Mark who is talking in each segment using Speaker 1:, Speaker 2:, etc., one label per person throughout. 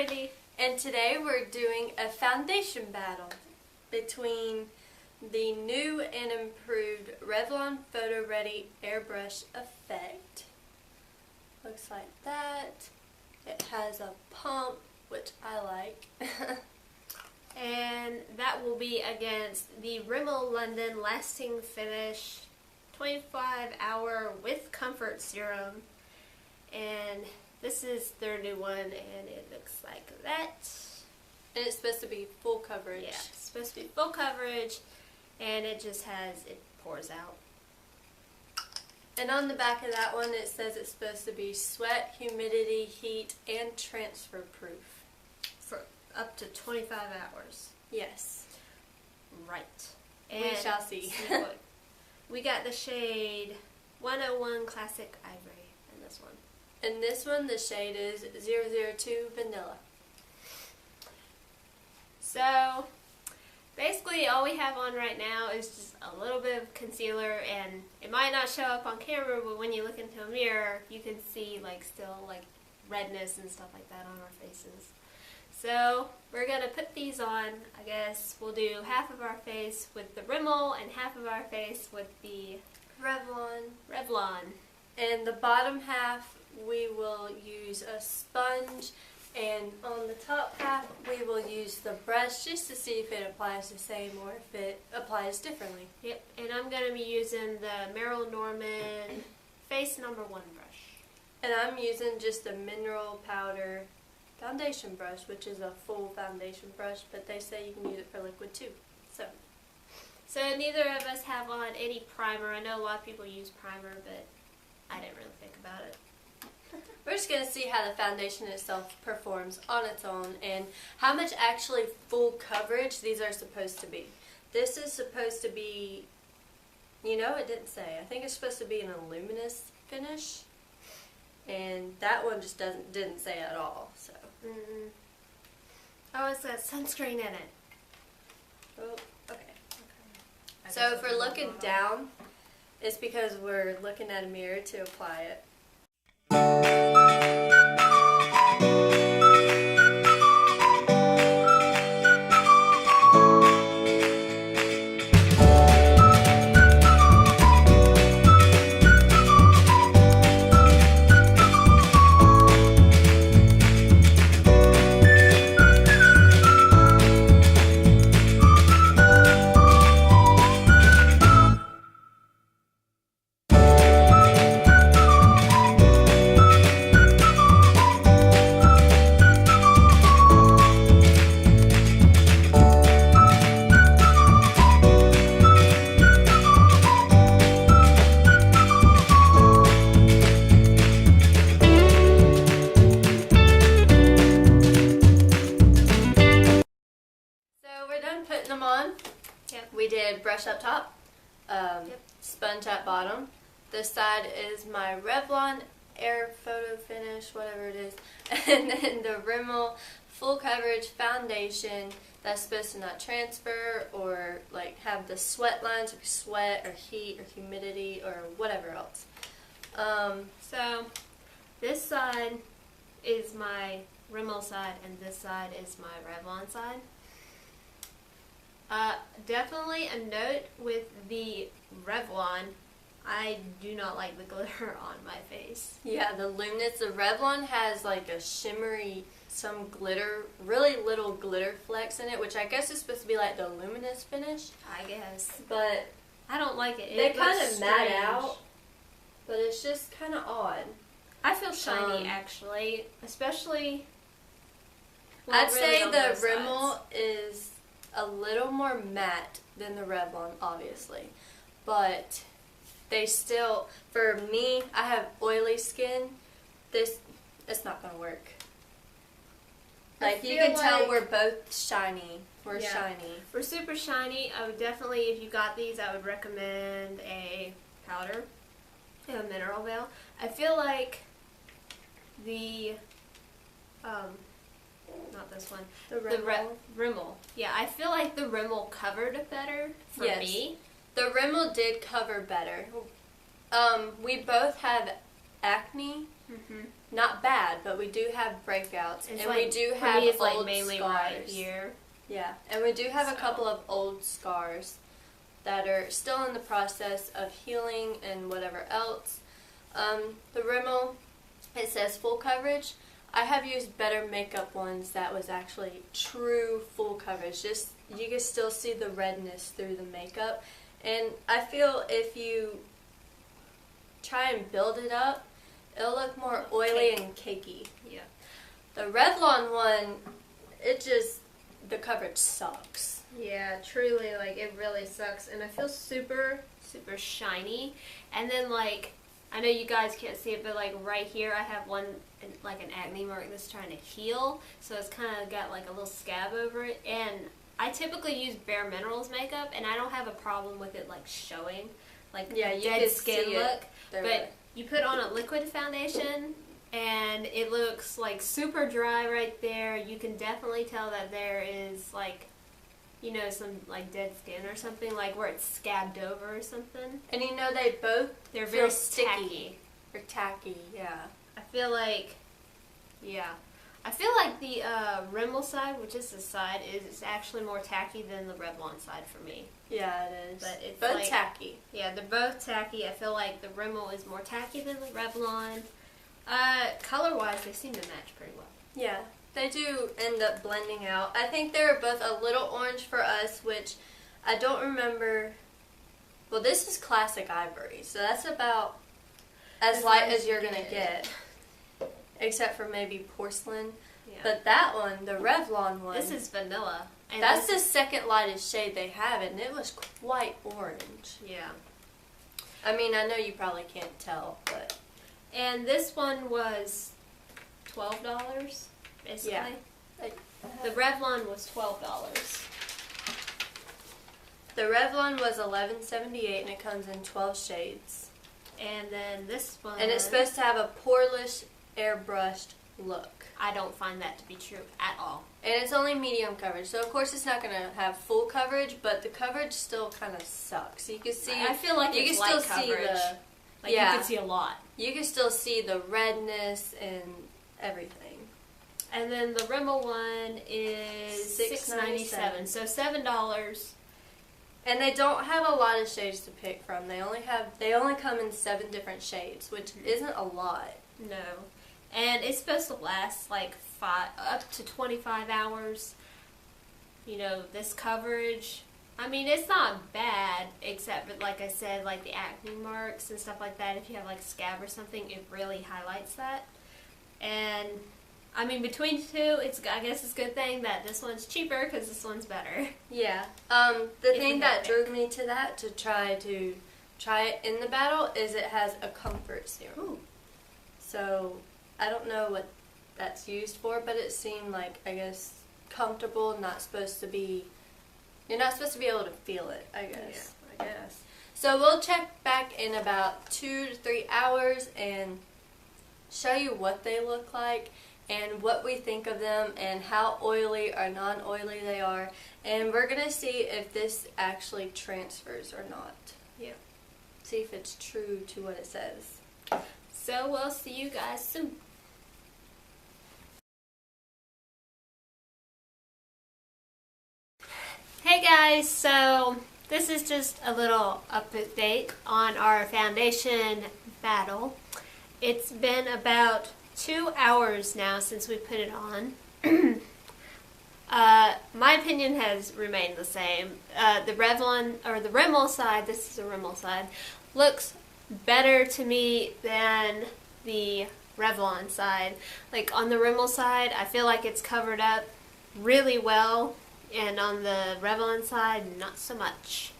Speaker 1: Photoready,
Speaker 2: and today we're doing a foundation battle between the new and improved Revlon Photoready Airbrush Effect. Looks like that. It has a pump, which I like.
Speaker 1: and that will be against the Rimmel Lasting Finish 25-hour with comfort serum. And this is their new one, and it looks like that.
Speaker 2: And it's supposed to be full coverage.
Speaker 1: Yeah, it's supposed to be full coverage, and it pours out.
Speaker 2: And on the back of that one, it says it's supposed to be sweat, humidity, heat, and transfer proof.
Speaker 1: For up to 25 hours.
Speaker 2: Yes.
Speaker 1: Right.
Speaker 2: And we shall see.
Speaker 1: We got the shade 101 Classic Ivory in this one.
Speaker 2: In this one, the shade is 002 Vanilla.
Speaker 1: So, basically all we have on right now is just a little bit of concealer, and it might not show up on camera, but when you look into a mirror, you can see still redness and stuff like that on our faces. So, we're going to put these on. I guess we'll do half of our face with the Rimmel and half of our face with the Revlon.
Speaker 2: And the bottom half, we will use a sponge, and on the top half, we will use the brush just to see if it applies the same or if it applies differently.
Speaker 1: Yep, and I'm going to be using the Merrill Norman Face No. 1 brush. And
Speaker 2: I'm using just a mineral powder foundation brush, which is a full foundation brush, but they say you can use it for liquid too.
Speaker 1: So neither of us have on any primer. I know a lot of people use primer, but I didn't really think about it.
Speaker 2: We're just going to see how the foundation itself performs on its own and how much actually full coverage these are supposed to be. This is supposed to be, it didn't say. I think it's supposed to be an luminous finish, and that one just didn't say at all. So.
Speaker 1: Oh, it's got sunscreen in it.
Speaker 2: Oh, okay. So if we're looking down, it's because we're looking at a mirror to apply it. Putting them on.
Speaker 1: Yep.
Speaker 2: We did brush up top, sponge at bottom. This side is my Revlon Air Photo Finish, whatever it is, and then the Rimmel Full Coverage Foundation that's supposed to not transfer or have the sweat lines, or sweat or heat or humidity or whatever else.
Speaker 1: So this side is my Rimmel side, and this side is my Revlon side. Definitely a note with the Revlon, I do not like the glitter on my face.
Speaker 2: Yeah, the luminous. The Revlon has a shimmery, some glitter, really little glitter flecks in it, which I guess is supposed to be the luminous finish.
Speaker 1: I guess.
Speaker 2: But
Speaker 1: I don't like it.
Speaker 2: They kind of matte out, but it's just kind of odd.
Speaker 1: I feel shiny actually, especially.
Speaker 2: I'd say the Rimmel is a little more matte than the Revlon, obviously, but they still, for me, I have oily skin. It's not gonna work. You can tell we're both shiny. We're shiny.
Speaker 1: We're super shiny. I would definitely, if you got these, I would recommend a powder, a mineral veil. I feel like the not this one.
Speaker 2: The Rimmel.
Speaker 1: Rimmel. Yeah, I feel like the Rimmel covered better for me.
Speaker 2: The Rimmel did cover better. We both have acne. Not bad, but we do have breakouts,
Speaker 1: It's
Speaker 2: and
Speaker 1: like,
Speaker 2: we do
Speaker 1: for
Speaker 2: have
Speaker 1: me, it's
Speaker 2: old
Speaker 1: like mainly
Speaker 2: scars.
Speaker 1: right here.
Speaker 2: Yeah, and we do have a
Speaker 1: So.
Speaker 2: couple of old scars that are still in the process of healing and whatever else. The Rimmel, it says full coverage. I have used better makeup ones that was actually true full coverage. Just you can still see the redness through the makeup, and I feel if you try and build it up, it'll look more oily and cakey.
Speaker 1: Yeah.
Speaker 2: The Revlon one, the coverage sucks.
Speaker 1: Yeah, truly, like, it really sucks. And I feel super, super shiny. And then, like, I know you guys can't see it, but, like, right here I have one, like, an acne mark that's trying to heal. So it's kind of got, like, a little scab over it. And I typically use Bare Minerals makeup, and I don't have a problem with it, like, showing, like,
Speaker 2: Yeah, you
Speaker 1: dead
Speaker 2: can
Speaker 1: skin
Speaker 2: see
Speaker 1: look.
Speaker 2: it.
Speaker 1: But you put on a liquid foundation, and it looks like super dry right there. You can definitely tell that there is like, you know, some like dead skin or something, like where it's scabbed over or something.
Speaker 2: And you know they're
Speaker 1: very
Speaker 2: sticky.
Speaker 1: tacky.
Speaker 2: They're tacky, yeah.
Speaker 1: I feel like the Rimmel side, which is the side, is actually more tacky than the Revlon side for me.
Speaker 2: Yeah, it is.
Speaker 1: But it's
Speaker 2: both
Speaker 1: like,
Speaker 2: tacky.
Speaker 1: Yeah, they're both tacky. I feel like the Rimmel is more tacky than the Revlon. Color-wise, they seem to match pretty well.
Speaker 2: Yeah, they do end up blending out. I think they were both a little orange for us, which I don't remember. Well, this is classic ivory, so that's about as light as you're going to get. Except for maybe porcelain.
Speaker 1: Yeah.
Speaker 2: But that one, the Revlon one.
Speaker 1: This is vanilla. And
Speaker 2: that's the second lightest shade they have, and it was quite orange.
Speaker 1: Yeah.
Speaker 2: I mean, I know you probably can't tell, but...
Speaker 1: And this one was $12, basically.
Speaker 2: Yeah.
Speaker 1: The Revlon was $12.
Speaker 2: The Revlon was $11.78, and it comes in 12 shades.
Speaker 1: And then this one...
Speaker 2: And it's supposed to have a poreless, airbrushed look.
Speaker 1: I don't find that to be true at all.
Speaker 2: And it's only medium coverage, so of course it's not going to have full coverage, but the coverage still kind of sucks. You can see...
Speaker 1: I feel like
Speaker 2: you
Speaker 1: it's
Speaker 2: can
Speaker 1: light
Speaker 2: still
Speaker 1: coverage.
Speaker 2: see the...
Speaker 1: Like, you can see a lot.
Speaker 2: You can still see the redness and everything.
Speaker 1: And then the Rimmel one is $6.97, so $7.
Speaker 2: And they don't have a lot of shades to pick from. They only come in 7 different shades, which isn't a lot.
Speaker 1: No. And it's supposed to last like up to 25 hours. You know, this coverage, I mean, it's not bad, except for, like I said, like the acne marks and stuff like that. If you have like scab or something, it really highlights that. And I mean, between the two, I guess it's a good thing that this one's cheaper because this one's better.
Speaker 2: Yeah. The thing that drew me to that, to try it in the battle, is it has a comfort serum.
Speaker 1: Ooh.
Speaker 2: So I don't know what that's used for, but it seemed like, I guess, comfortable. You're not supposed to be able to feel it, I guess.
Speaker 1: Yeah, I guess.
Speaker 2: So we'll check back in about 2 to 3 hours and show you what they look like and what we think of them and how oily or non-oily they are. And we're going to see if this actually transfers or not.
Speaker 1: Yeah.
Speaker 2: See if it's true to what it says.
Speaker 1: So we'll see you guys soon. Hey guys, so this is just a little update on our foundation battle. It's been about 2 hours now since we put it on. My opinion has remained the same. The Revlon, or the Rimmel side, this is the Rimmel side, looks better to me than the Revlon side. Like on the Rimmel side, I feel like it's covered up really well, and on the Revlon side, not so much.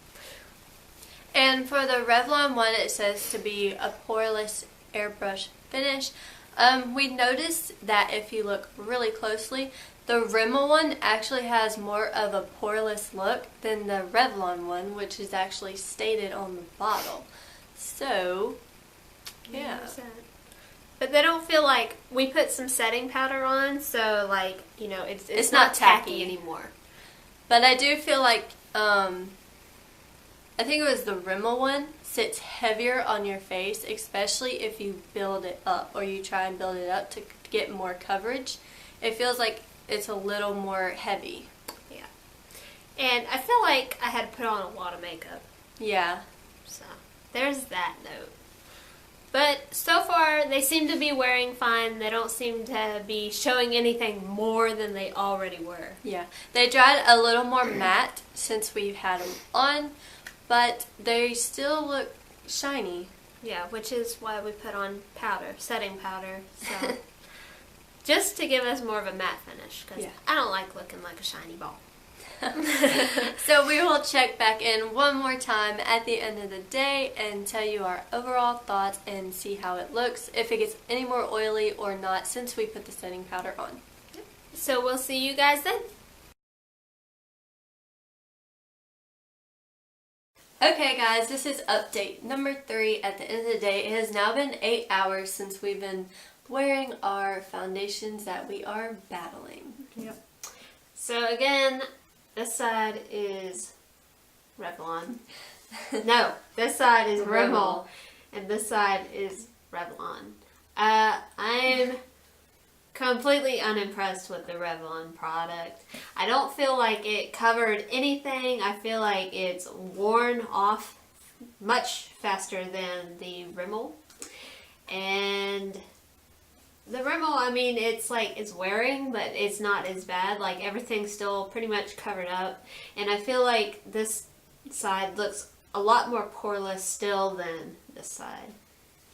Speaker 2: And for the Revlon one, it says to be a poreless airbrush finish. We noticed that if you look really closely, the Rimmel one actually has more of a poreless look than the Revlon one, which is actually stated on the bottle. So, yeah.
Speaker 1: 100%. But they don't feel like, we put some setting powder on, so like, you know, it's not tacky anymore.
Speaker 2: But I do feel like, I think it was the Rimmel one, sits heavier on your face, especially if you build it up or you try and build it up to get more coverage. It feels like it's a little more heavy.
Speaker 1: Yeah. And I feel like I had to put on a lot of makeup.
Speaker 2: Yeah.
Speaker 1: So, there's that note. But so far, they seem to be wearing fine. They don't seem to be showing anything more than they already were.
Speaker 2: Yeah. They dried a little more matte since we've had them on, but they still look shiny.
Speaker 1: Yeah, which is why we put on powder, setting powder. So, just to give us more of a matte finish, because I don't like looking like a shiny ball.
Speaker 2: So we will check back in one more time at the end of the day and tell you our overall thoughts and see how it looks, if it gets any more oily or not since we put the setting powder on.
Speaker 1: Yep. So we'll see you guys then.
Speaker 2: Okay guys, this is update number 3 at the end of the day. It has now been 8 hours since we've been wearing our foundations that we are battling.
Speaker 1: Yep. So again, this side is Revlon. No, this side is Rimmel, and this side is Revlon. I'm completely unimpressed with the Revlon product. I don't feel like it covered anything. I feel like it's worn off much faster than the Rimmel. And the Rimmel, I mean, it's like, it's wearing, but it's not as bad. Like, everything's still pretty much covered up. And I feel like this side looks a lot more poreless still than this side.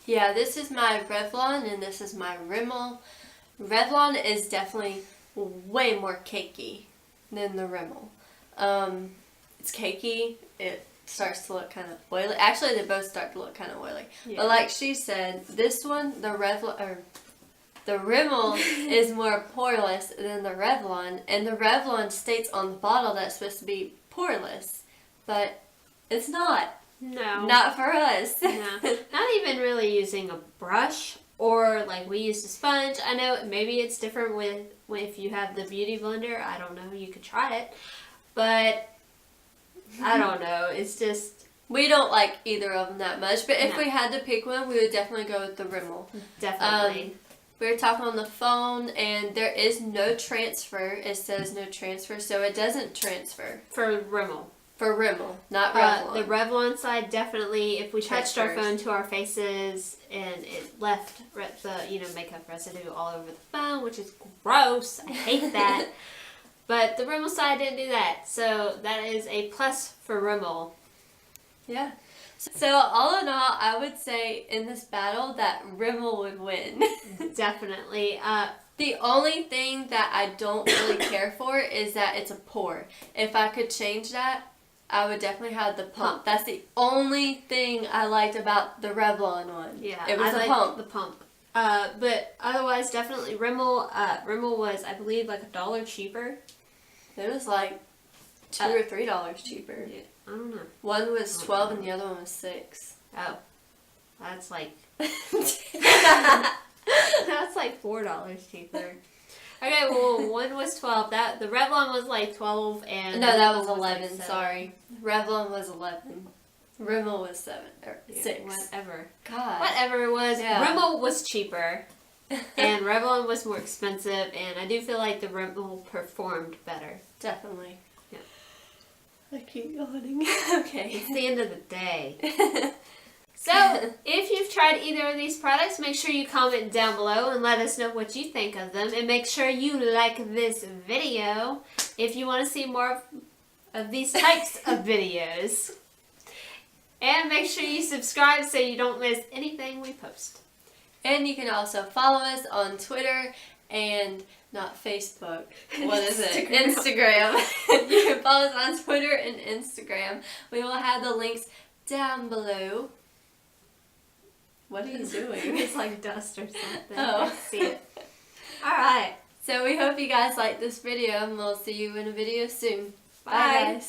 Speaker 2: Yeah, this is my Revlon and this is my Rimmel. Revlon is definitely way more cakey than the Rimmel. It's cakey. It starts to look kind of oily. Actually, they both start to look kind of oily. Yeah. But like she said, this one, the Rimmel is more poreless than the Revlon, and the Revlon states on the bottle that it's supposed to be poreless, but it's not.
Speaker 1: No.
Speaker 2: Not for us.
Speaker 1: No. Not even really using a brush, or like we used a sponge. I know maybe it's different with if you have the beauty blender. I don't know. You could try it, but I don't know. It's just,
Speaker 2: we don't like either of them that much, but if we had to pick one, we would definitely go with the Rimmel.
Speaker 1: Definitely.
Speaker 2: We were talking on the phone, and there is no transfer. It says no transfer, so it doesn't transfer.
Speaker 1: For Rimmel.
Speaker 2: For Rimmel, not Revlon.
Speaker 1: The Revlon side, definitely, if we touched our phone to our faces and it left the makeup residue all over the phone, which is gross. I hate that. But the Rimmel side didn't do that, so that is a plus for Rimmel.
Speaker 2: Yeah. So all in all, I would say in this battle that Rimmel would win.
Speaker 1: Definitely.
Speaker 2: The only thing that I don't really care for is that it's a pour. If I could change that, I would definitely have the pump. That's the only thing I liked about the Revlon one.
Speaker 1: Yeah,
Speaker 2: it was
Speaker 1: the
Speaker 2: pump.
Speaker 1: The pump. But otherwise, definitely Rimmel. Rimmel was, I believe, like $1 cheaper.
Speaker 2: It was like $2 or $3 cheaper.
Speaker 1: Yeah, I don't know.
Speaker 2: One was 12 and the other one was 6.
Speaker 1: Oh, that's like that's like $4 cheaper. Okay, well, one was 12. The Revlon was like 12, and
Speaker 2: no, that was 11.
Speaker 1: Like
Speaker 2: sorry, Revlon was 11. Rimmel was 7 or 6.
Speaker 1: Whatever.
Speaker 2: God.
Speaker 1: Whatever it was. Yeah. Rimmel was cheaper, and Revlon was more expensive, and I do feel like the Rimmel performed better.
Speaker 2: Definitely.
Speaker 1: Yeah.
Speaker 2: I keep yawning. Okay.
Speaker 1: It's the end of the day. So, if you've tried either of these products, make sure you comment down below and let us know what you think of them. And make sure you like this video if you want to see more of these types of videos. And make sure you subscribe so you don't miss anything we post.
Speaker 2: And you can also follow us on Twitter and not Facebook. What is it? Instagram. You can follow us on Twitter and Instagram. We will have the links down below. What are you doing?
Speaker 1: It's like dust or something.
Speaker 2: Oh.
Speaker 1: I see it. Alright.
Speaker 2: So we hope you guys liked this video, and we'll see you in a video soon.
Speaker 1: Bye.
Speaker 2: Bye guys.